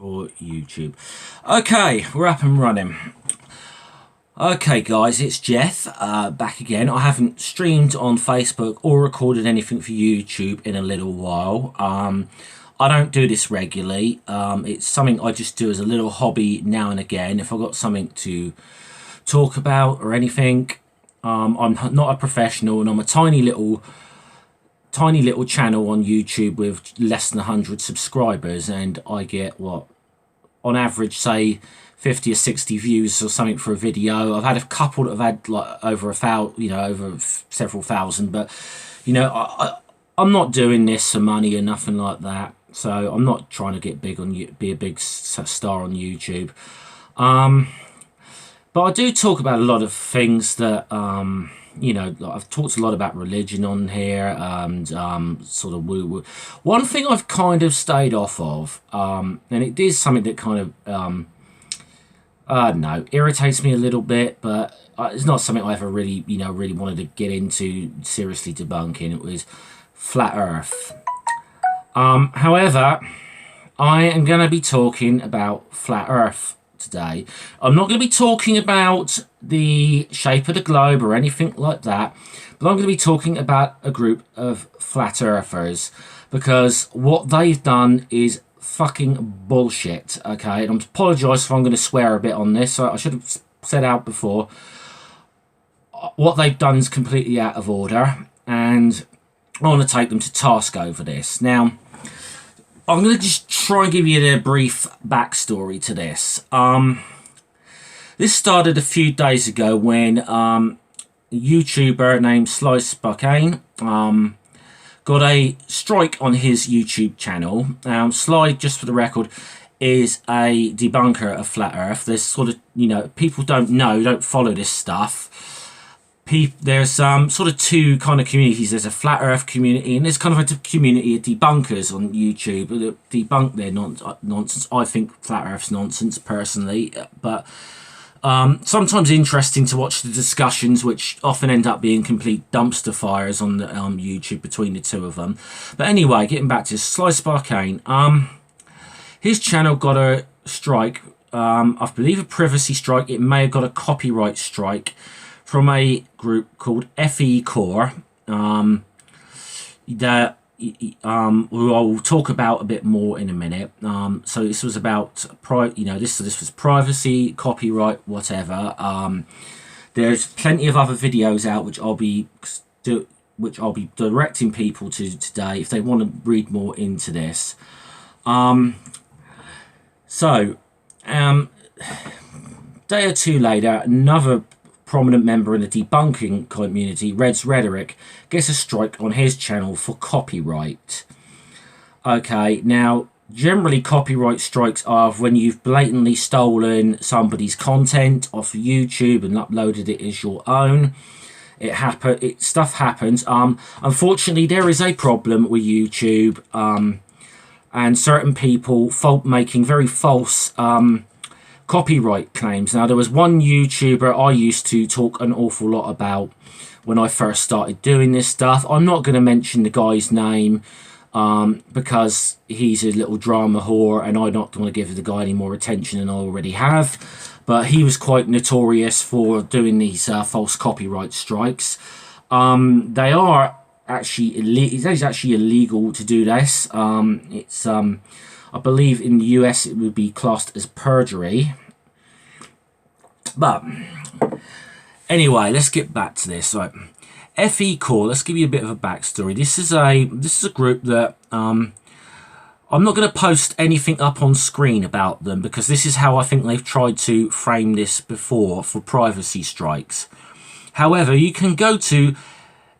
for YouTube. Okay, we're up and running. Okay guys, it's Jeff back again. I haven't streamed on Facebook or recorded anything for YouTube in a little while. I don't do this regularly. It's something I just do as a little hobby now and again. If I've got something to talk about or anything. I'm not a professional and I'm a tiny little channel on YouTube with less than 100 subscribers, and I get what on average say 50 or 60 views or something for a video. I've had a couple that have had like over a thousand, over several thousand, but I'm not doing this for money or nothing like that, so I'm not trying to get big on be a big star on YouTube. But I do talk about a lot of things that I've talked a lot about religion on here and sort of woo-woo. One thing I've kind of stayed off of, and it is something that kind of, I don't know, irritates me a little bit, but it's not something I ever really, really wanted to get into seriously debunking. It was Flat Earth. However, I am going to be talking about Flat Earth today. I'm not going to be talking about the shape of the globe or anything like that, but I'm going to be talking about a group of flat earthers, because what they've done is fucking bullshit. Okay, and I apologise if I'm going to swear a bit on this. I should have said out before, what they've done is completely out of order, and I want to take them to task over this. Now, I'm going to just try and give you a brief backstory to this. This started a few days ago when a YouTuber named Sly Spokane got a strike on his YouTube channel. Sly, just for the record, is a debunker of Flat Earth. There's sort of, people don't follow this stuff. There's sort of two kind of communities. There's a Flat Earth community and there's kind of a community of debunkers on YouTube that debunk their nonsense. I think Flat Earth's nonsense personally, but sometimes interesting to watch the discussions, which often end up being complete dumpster fires on the YouTube between the two of them. But anyway, getting back to Sly Spokane, his channel got a strike, I believe a privacy strike. It may have got a copyright strike from a group called FE Core, who I'll talk about a bit more in a minute. So this was about this was privacy, copyright, whatever. There's plenty of other videos out which I'll be directing people to today if they want to read more into this. Day or two later, another prominent member in the debunking community, Red's Rhetoric, gets a strike on his channel for copyright. Okay, now generally copyright strikes are when you've blatantly stolen somebody's content off YouTube and uploaded it as your own. Stuff happens. Unfortunately, there is a problem with YouTube and certain people making very false copyright claims. Now, there was one YouTuber I used to talk an awful lot about when I first started doing this stuff. I'm not going to mention the guy's name because he's a little drama whore and I don't want to give the guy any more attention than I already have. But he was quite notorious for doing these false copyright strikes. They are actually it is actually illegal to do this. It's I believe in the US it would be classed as perjury. But anyway, let's get back to this. Right, FE Core. Let's give you a bit of a backstory. This is a group that I'm not going to post anything up on screen about them, because this is how I think they've tried to frame this before for privacy strikes. However, you can go to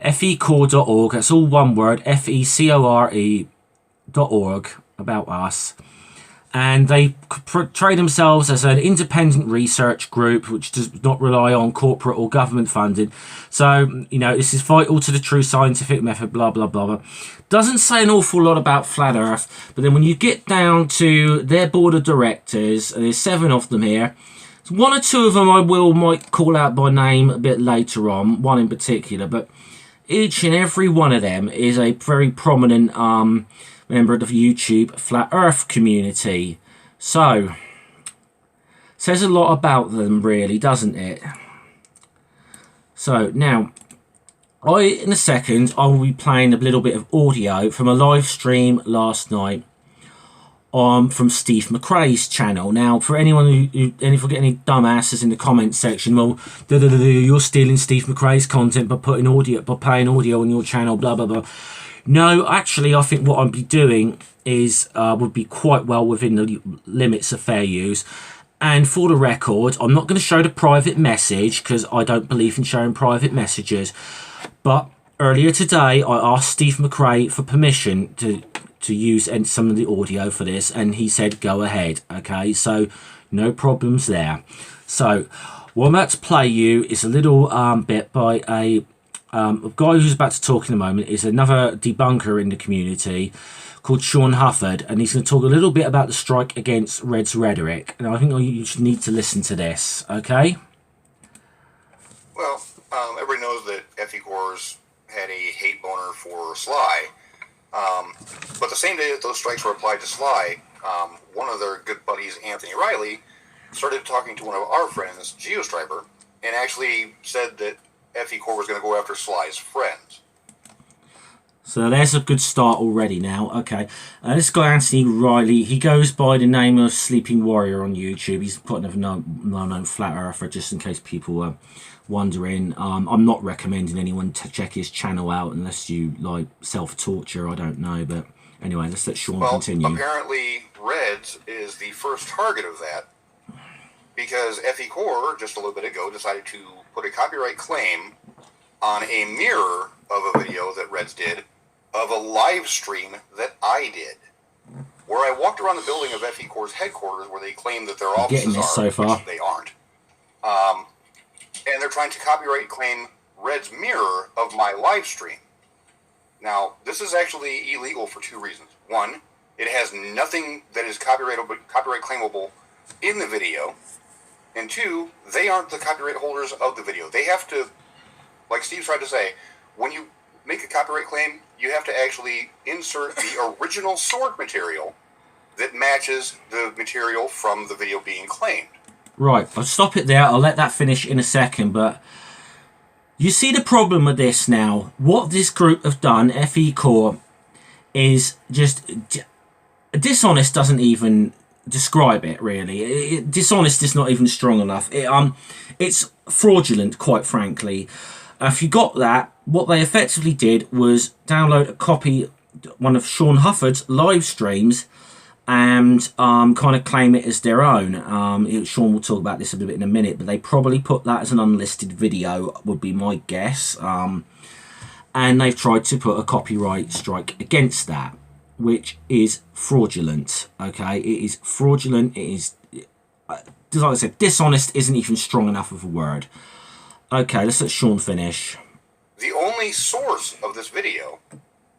fecore.org. That's all one word, fecore.org, about us. And they portray themselves as an independent research group which does not rely on corporate or government funding. So, this is vital to the true scientific method, blah, blah, blah, blah. Doesn't say an awful lot about Flat Earth, but then when you get down to their board of directors, and there's 7 of them here, one or two of them I might call out by name a bit later on, one in particular, but each and every one of them is a very prominent member of the YouTube Flat Earth community. So, says a lot about them, really, doesn't it? So, now, in a second, I will be playing a little bit of audio from a live stream last night from Steve McRae's channel. Now, for anyone if you get any dumbasses in the comments section, well, you're stealing Steve McRae's content by playing audio on your channel, blah, blah, blah. No, actually, I think what I'd be doing is would be quite well within the limits of fair use. And for the record, I'm not going to show the private message because I don't believe in showing private messages. But earlier today, I asked Steve McRae for permission to use some of the audio for this, and he said go ahead. Okay, so no problems there. So what I'm about to play you is a little bit by a guy who's about to talk in a moment. Is another debunker in the community called Sean Hufford, and he's going to talk a little bit about the strike against Red's rhetoric. And I think you should need to listen to this. Okay. Well, everybody knows that Effie Coors had a hate boner for Sly. But the same day that those strikes were applied to Sly, one of their good buddies, Anthony Riley, started talking to one of our friends, Geostriper, and actually said that Effie Core was going to go after Sly's friends. So there's a good start already now. Okay, this guy Anthony Riley, he goes by the name of Sleeping Warrior on YouTube. He's quite a well-known flat earther, just in case people are wondering. I'm not recommending anyone to check his channel out unless you like self-torture. I don't know, but anyway, let's let Sean continue. Apparently Reds is the first target of that because Effie Core just a little bit ago decided to put a copyright claim on a mirror of a video that Reds did of a live stream that I did, where I walked around the building of Effie Core's headquarters where they claim that their offices are, so far. Which they aren't. And they're trying to copyright claim Red's mirror of my live stream. Now, this is actually illegal for two reasons. One, it has nothing that is copyright claimable in the video. And two, they aren't the copyright holders of the video. They have to, like Steve tried to say, when you make a copyright claim, you have to actually insert the original sword material that matches the material from the video being claimed. Right, I'll stop it there. I'll let that finish in a second, but you see the problem with this now. What this group have done, FE Core, is just dishonest. Doesn't even describe it really. Dishonest is not even strong enough. It's fraudulent, quite frankly. If you got that, what they effectively did was download a copy, one of Sean Hufford's live streams, and kind of claim it as their own. Sean will talk about this a bit in a minute, but they probably put that as an unlisted video, would be my guess. And they've tried to put a copyright strike against that, which is fraudulent. Okay, it is fraudulent. It is, like I said, dishonest isn't even strong enough of a word. Okay, let's let Sean finish. The only source of this video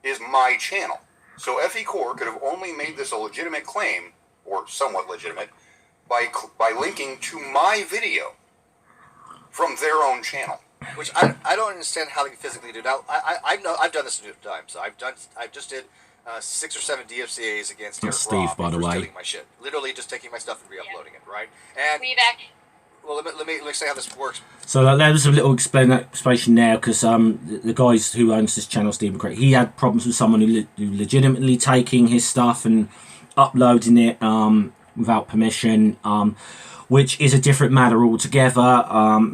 is my channel. So FE Core could have only made this a legitimate claim, or somewhat legitimate, by linking to my video from their own channel. Which I don't understand how they can physically do. Now I know I've done this a few times. So I just did 6 or 7 DFCAs against Eric Steve, Robb by the way. stealing my shit. Literally just taking my stuff and re-uploading it, right? And We back. well, let me say how this works. So there's a little explanation there, because the guys who owns this channel, Steve McRae, he had problems with someone who legitimately taking his stuff and uploading it without permission, which is a different matter altogether.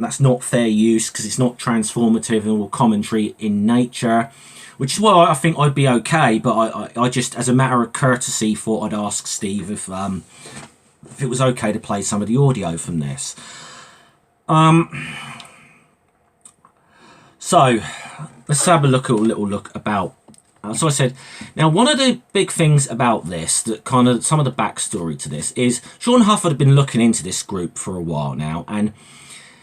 That's not fair use because it's not transformative or commentary in nature, which is why I think I'd be okay. But I just, as a matter of courtesy, thought I'd ask Steve if it was okay to play some of the audio from this. So let's have a little look about. So I said, now one of the big things about this, that kind of some of the backstory to this, is Sean Hufford had been looking into this group for a while now, and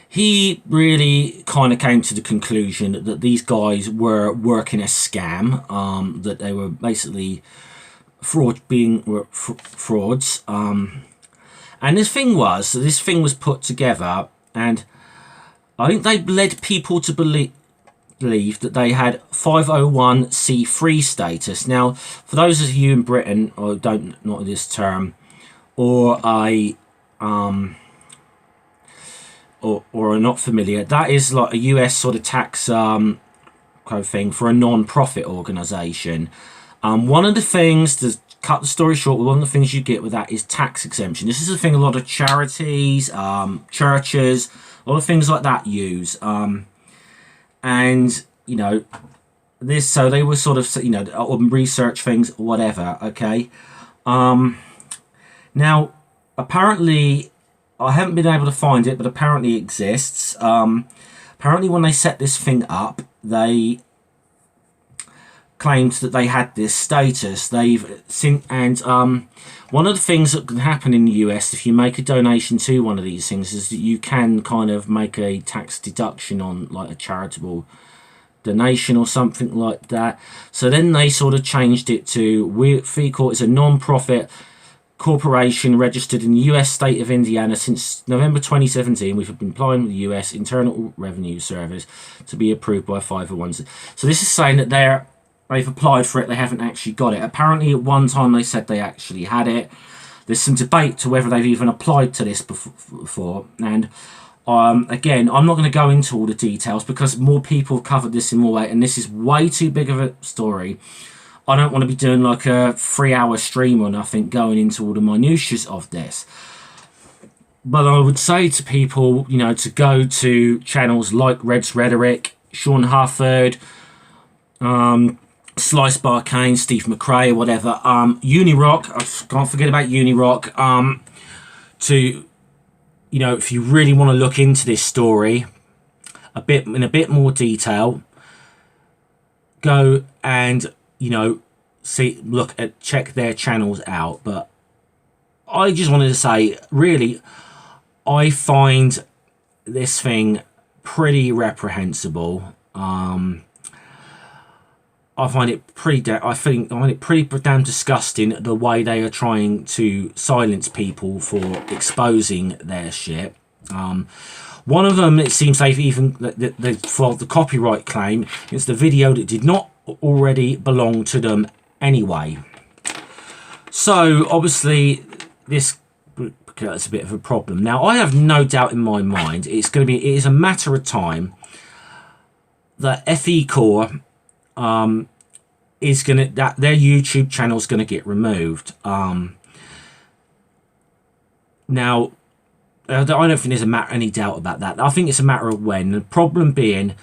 he really kind of came to the conclusion that these guys were working a scam, that they were basically frauds. And this thing was put together, and I think they led people to believe that they had 501c3 status. Now, for those of you in Britain or don't know this term, or a or are not familiar, that is like a US sort of tax kind of thing for a non-profit organization. One of the things, to cut the story short, one of the things you get with that is tax exemption. This is a thing a lot of charities, churches, a lot of things like that use. And, you know, this, so they were sort of, you know, research things, whatever, okay? Now, apparently, I haven't been able to find it, but apparently it exists. Apparently when they set this thing up, they claimed that they had this status. They've seen, and one of the things that can happen in the US if you make a donation to one of these things is that you can kind of make a tax deduction on like a charitable donation or something like that. So then they sort of changed it to Fee Court is a non-profit corporation registered in the US state of Indiana since November 2017. We've been applying with the US Internal Revenue Service to be approved by 501. So this is saying that they've applied for it, they haven't actually got it. Apparently at one time they said they actually had it. There's some debate to whether they've even applied to this before, and again, I'm not going to go into all the details because more people have covered this in more way, and this is way too big of a story. I don't want to be doing like a 3-hour stream or nothing going into all the minutiae of this. But I would say to people, you know, to go to channels like Red's Rhetoric, Sean Hufford, Slice Bar Kane, Steve McRae, whatever, Unirock, I can't forget about Unirock, to, you know, if you really want to look into this story in a bit more detail, go and, you know, check their channels out. But I just wanted to say, really, I find this thing pretty reprehensible. I find it pretty damn disgusting the way they are trying to silence people for exposing their shit. One of them, it seems they filed the copyright claim. It's the video that did not already belong to them anyway. So obviously this is a bit of a problem. Now I have no doubt in my mind it is a matter of time that FE Core is gonna, that their YouTube channel is gonna get removed. Now I don't think there's any doubt about that. I think it's a matter of when. The problem being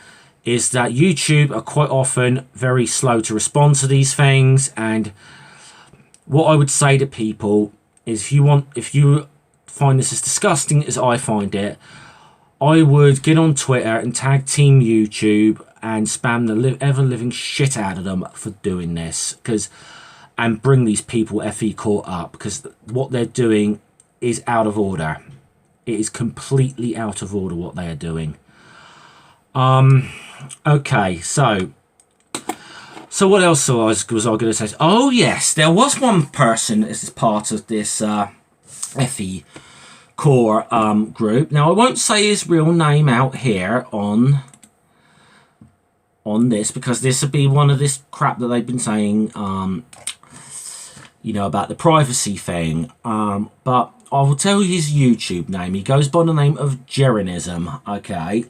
is that YouTube are quite often very slow to respond to these things, and what I would say to people is if you find this as disgusting as I find it, I would get on Twitter and tag Team YouTube and spam the ever-living shit out of them for doing this, and bring these people FE Court up, because what they're doing is out of order. It is completely out of order what they are doing. Okay, so what else was I going to say? Oh yes, there was one person as part of this FE Core group. Now I won't say his real name out here on this, because this would be one of this crap that they've been saying, you know, about the privacy thing. But I will tell you his YouTube name. He goes by the name of Jerinism. Okay.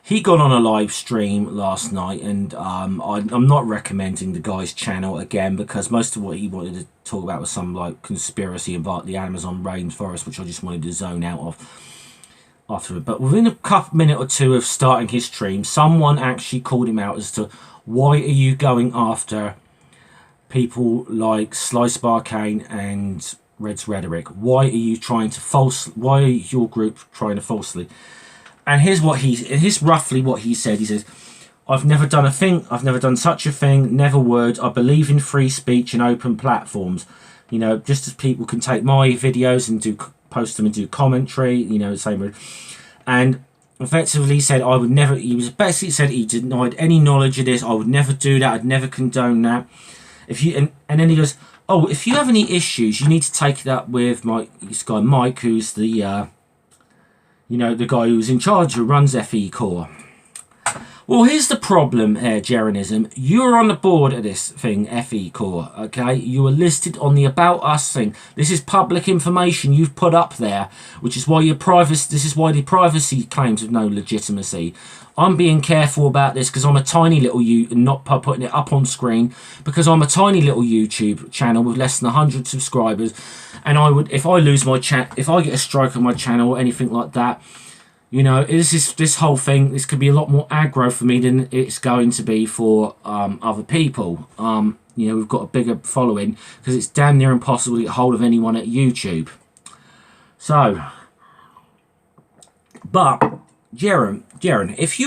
He got on a live stream last night, and I'm not recommending the guy's channel again, because most of what he wanted to talk about was some like conspiracy about the Amazon rainforest, which I just wanted to zone out of after it. But within a minute or two of starting his stream, someone actually called him out as to why are you going after people like Slice Bar Kane and Red's Rhetoric? Why are you trying to why are your group trying to falsely? And here's roughly what he said. He says, I've never done such a thing, never would. I believe in free speech and open platforms. You know, just as people can take my videos and post them and do commentary, you know, same way. And effectively said, I would never, he was basically said he denied any knowledge of this. I would never do that. I'd never condone that. And then he goes, oh, if you have any issues, you need to take that with this guy Mike, who's the, you know, the guy who's in charge, who runs FE Core. Well, here's the problem here, Jeranism. You're on the board of this thing, FE Core, okay? You are listed on the About Us thing. This is public information you've put up there, which is why your privacy. This is why the privacy claims have no legitimacy. I'm being careful about this because I'm a tiny little not putting it up on screen because I'm a tiny little YouTube channel with less than 100 subscribers, and I would, if I lose my if I get a strike on my channel or anything like that. You know, this whole thing, this could be a lot more aggro for me than it's going to be for other people. You know, we've got a bigger following because it's damn near impossible to get hold of anyone at YouTube. So, but, Jaren, if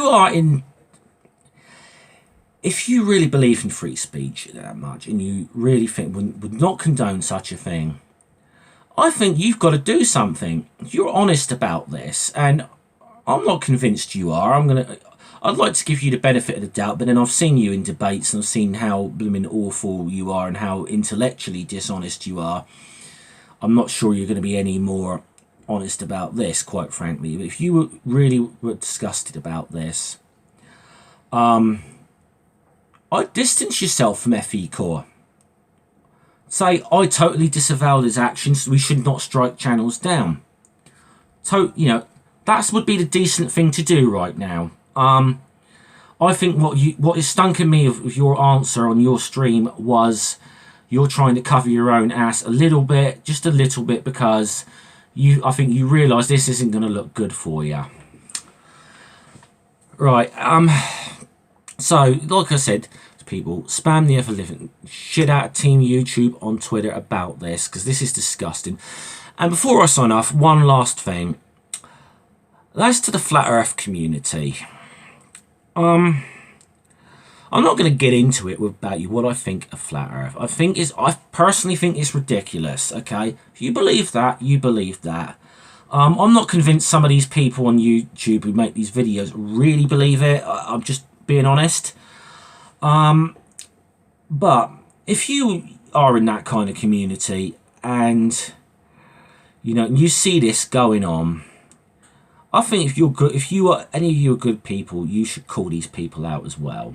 you really believe in free speech that much and you really think would not condone such a thing, I think you've got to do something. You're honest about this, and I'm not convinced you are. I'd like to give you the benefit of the doubt, but then I've seen you in debates and I've seen how blooming awful you are and how intellectually dishonest you are. I'm not sure you're going to be any more honest about this, quite frankly. But if you really were disgusted about this, I'd distance yourself from FE Core. Say, I totally disavow his actions. We should not strike channels down. So, you know, that would be the decent thing to do right now. I think what is stunking me of your answer on your stream was you're trying to cover your own ass a little bit, just a little bit, because I think you realise this isn't going to look good for you. Right. So, like I said, people spam the ever living shit out of Team YouTube on Twitter about this because this is disgusting. And before I sign off, one last thing. As to the Flat Earth community, I'm not going to get into it about what I think of Flat Earth. I personally think it's ridiculous. Okay, if you believe that, you believe that. I'm not convinced some of these people on YouTube who make these videos really believe it. I'm just being honest. But if you are in that kind of community and you know you see this going on, I think if any of you are good people, you should call these people out as well.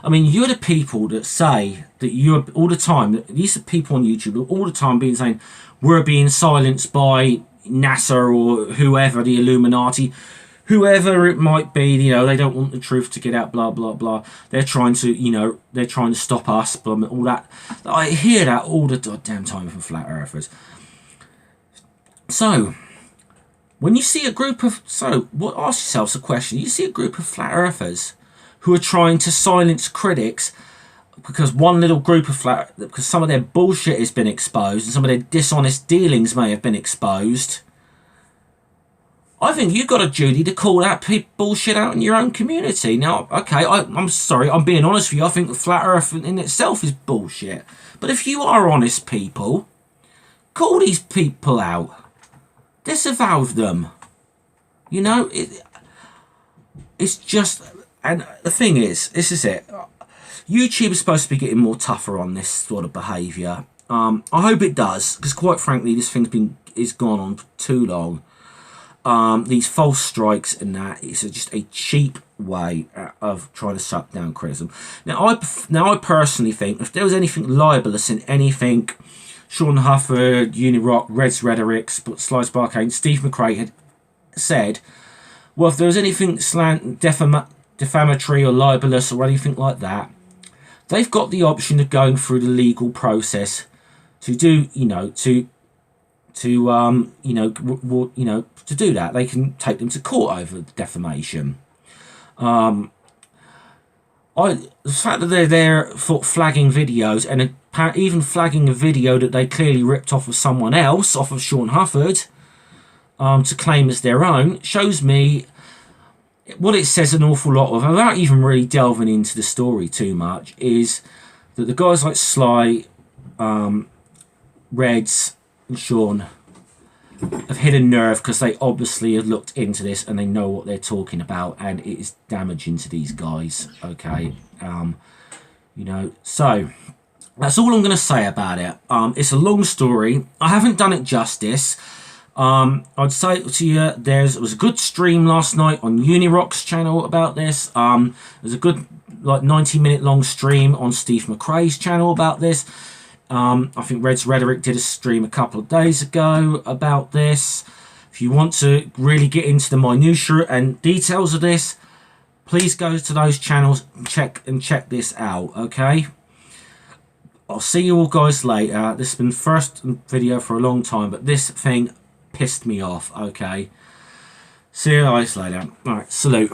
I mean, you're the people that say that you're all the time. These are people on YouTube all the time saying we're being silenced by NASA or whoever, the Illuminati, whoever it might be. You know, they don't want the truth to get out. Blah blah blah. They're trying to stop us. Blah, all that. I hear that all the goddamn time from flat earthers. So, when you see a group of ask yourselves a question. You see a group of flat earthers who are trying to silence critics because one little group of because some of their bullshit has been exposed and some of their dishonest dealings may have been exposed. I think you've got a duty to call that bullshit out in your own community. Now, okay, I'm sorry, I'm being honest with you. I think the flat earth in itself is bullshit. But if you are honest people, call these people out. Disavow them. You know, it's just... And the thing is, this is it. YouTube is supposed to be getting more tougher on this sort of behaviour. I hope it does, because quite frankly, this thing's is gone on for too long. These false strikes and that is just a cheap way of trying to suck down criticism. Now, I personally think if there was anything libelous in anything Sean Hufford, Unirock, Red's Rhetoric, Sly Sparkane, Steve McRae had said, well, if there was anything defamatory or libelous or anything like that, they've got the option of going through the legal process to do, to do that. They can take them to court over defamation. The fact that they're there for flagging videos and even flagging a video that they clearly ripped off of someone else, off of Sean Hufford, to claim as their own, shows me what it says an awful lot of, without even really delving into the story too much, is that the guys like Sly, Reds, and Sean have hit a nerve because they obviously have looked into this and they know what they're talking about, and it is damaging to these guys. Okay, so that's all I'm going to say about it. It's a long story. I haven't done it justice. I'd say to you, there was a good stream last night on Unirock's channel about this. There's a good, like, 90-minute long stream on Steve McRae's channel about this. I think Red's Rhetoric did a stream a couple of days ago about this. If you want to really get into the minutiae and details of this, please go to those channels and check this out, okay? I'll see you all guys later. This has been the first video for a long time, but this thing pissed me off, okay? See you guys later. Alright, salute.